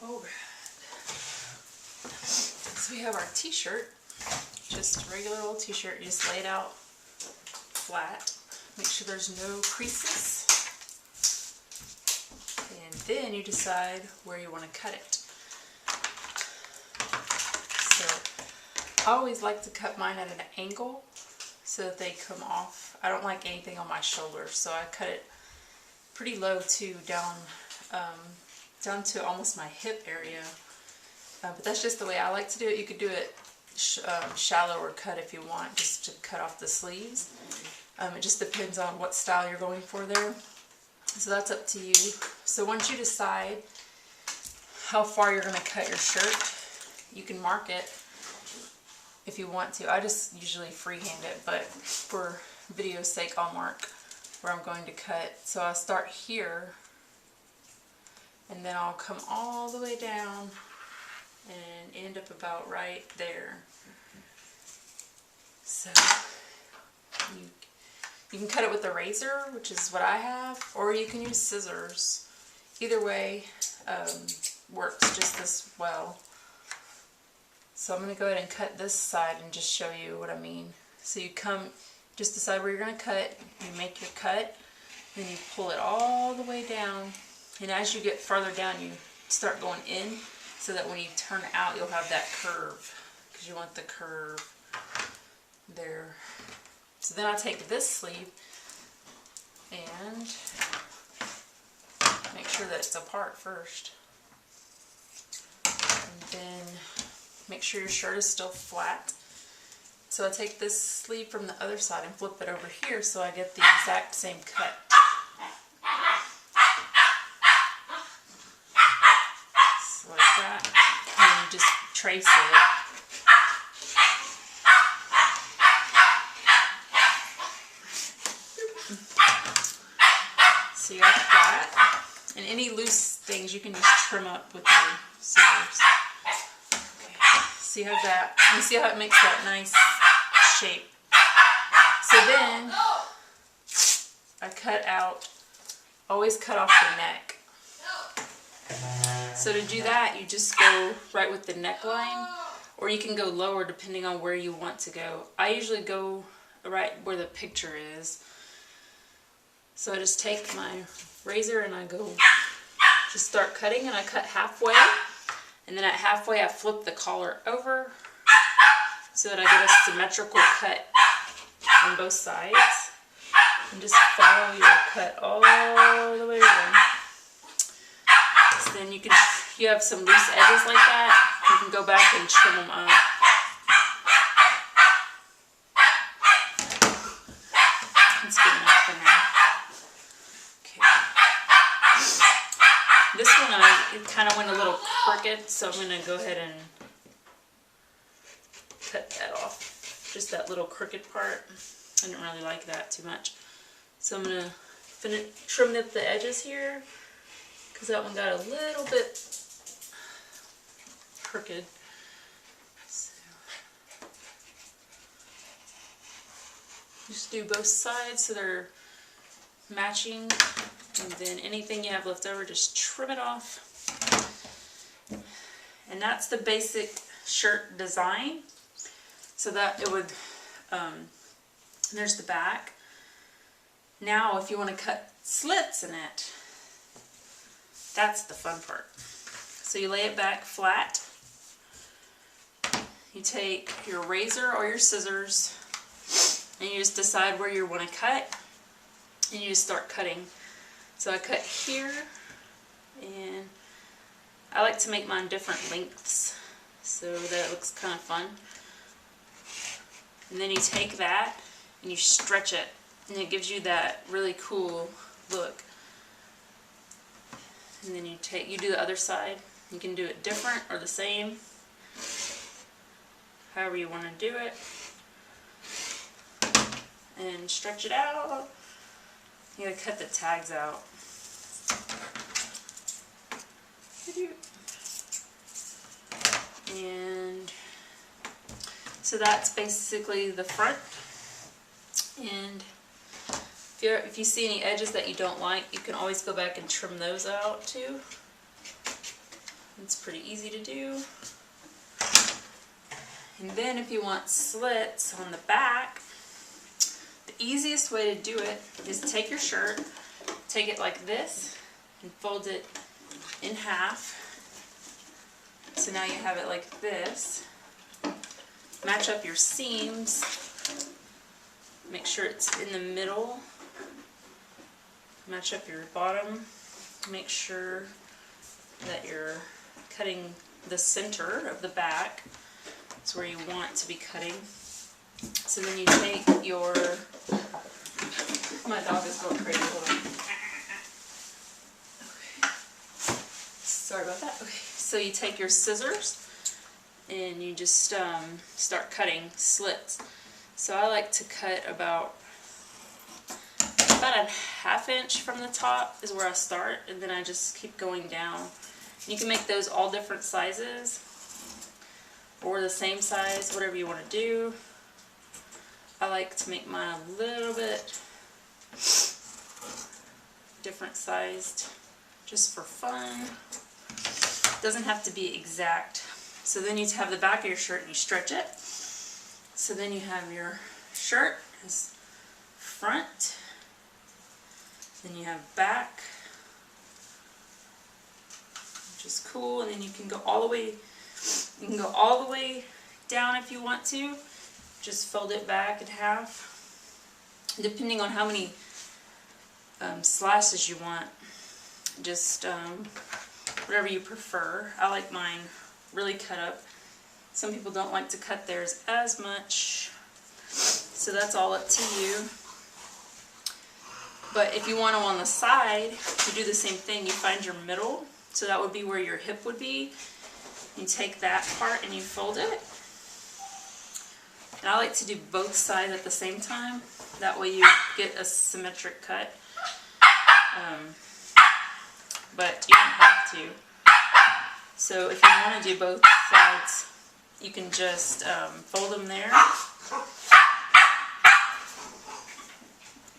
Alright. So we have our t-shirt, just a regular old t-shirt. You just lay it out flat. Make sure there's no creases. And then you decide where you want to cut it. So I always like to cut mine at an angle so that they come off. I don't like anything on my shoulders, so I cut it pretty low too, down to almost my hip area. But that's just the way I like to do it. You could do it shallower cut if you want, just to cut off the sleeves. It just depends on what style you're going for there. So that's up to you. So once you decide how far you're going to cut your shirt, you can mark it if you want to. I just usually freehand it, but for video's sake I'll mark where I'm going to cut. So I'll start here and then I'll come all the way down and end up about right there. So you can cut it with a razor, which is what I have, or you can use scissors. Either way works just as well. So I'm going to go ahead and cut this side and just show you what I mean. So you just decide where you're going to cut, you make your cut, then you pull it all the way down, and as you get farther down you start going in so that when you turn out you'll have that curve, because you want the curve there. So then I take this sleeve and make sure that it's apart first. And then make sure your shirt is still flat. So I take this sleeve from the other side and flip it over here so I get the exact same cut. So like that. And then you just trace it. So you got that. And any loose things you can just trim up with your scissors. Okay. So you have that. You see how it makes that nice shape. So then I cut out, always cut off the neck. So to do that you just go right with the neckline, or you can go lower depending on where you want to go. I usually go right where the picture is. So I just take my razor and I go just start cutting, and I cut halfway, and then at halfway I flip the collar over so that I get a symmetrical cut on both sides, and just follow your cut all the way around. So then you have some loose edges like that, you can go back and trim them up. That's good enough for now. This one it kind of went a little crooked, so I'm going to go ahead and cut that off. Just that little crooked part. I didn't really like that too much. So I'm going to trim up the edges here, because that one got a little bit crooked. So just do both sides so they're matching. And then anything you have left over, just trim it off. And that's the basic shirt design. So that it would, there's the back. Now if you want to cut slits in it, that's the fun part. So you lay it back flat. You take your razor or your scissors and you just decide where you want to cut, and you just start cutting. So I cut here, and I like to make mine different lengths so that it looks kind of fun. And then you take that and you stretch it, and it gives you that really cool look. And then you do the other side. You can do it different or the same, however you want to do it. And stretch it out. You gotta cut the tags out. And so that's basically the front. And if you see any edges that you don't like, you can always go back and trim those out too. It's pretty easy to do. And then if you want slits on the back, the easiest way to do it is take your shirt, take it like this, and fold it in half. So now you have it like this. Match up your seams. Make sure it's in the middle. Match up your bottom. Make sure that you're cutting the center of the back. It's where you want to be cutting. So then you take your... My dog is going crazy. Hold on. Okay. Sorry about that. Okay. So you take your scissors and you just start cutting slits. So I like to cut about a ½ inch from the top is where I start, and then I just keep going down. You can make those all different sizes or the same size, whatever you want to do. I like to make mine a little bit different sized just for fun. Doesn't have to be exact. So then you have the back of your shirt and you stretch it. So then you have your shirt as front, then you have back, which is cool, and then you can go all the way down if you want to. Just fold it back in half. Depending on how many slices you want, just whatever you prefer. I like mine really cut up. Some people don't like to cut theirs as much, so that's all up to you. But if you want them on the side, you do the same thing. You find your middle, so that would be where your hip would be. You take that part and you fold it. And I like to do both sides at the same time. That way you get a symmetric cut. But you don't have to. So if you want to do both sides, you can just fold them there.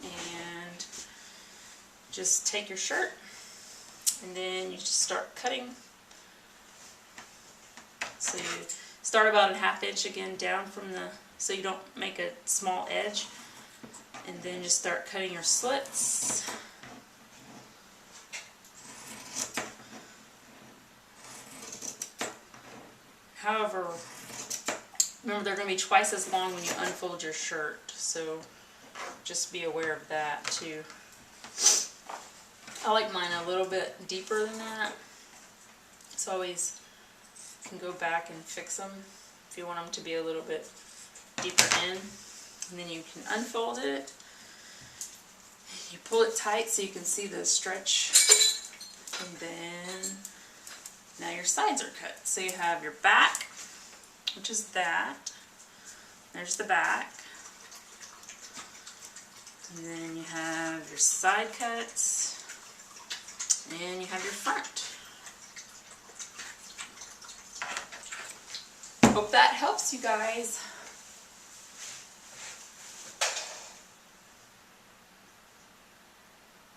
And just take your shirt and then you just start cutting. So you start about a ½ inch again down from the, so you don't make a small edge, and then just start cutting your slits. However, remember they're going to be twice as long when you unfold your shirt, so just be aware of that too. I like mine a little bit deeper than that, so always can go back and fix them if you want them to be a little bit deeper in. And then you can unfold it. You pull it tight so you can see the stretch, and then now your sides are cut. So you have your back, which is that. There's the back. And then you have your side cuts. And you have your front. Hope that helps you guys.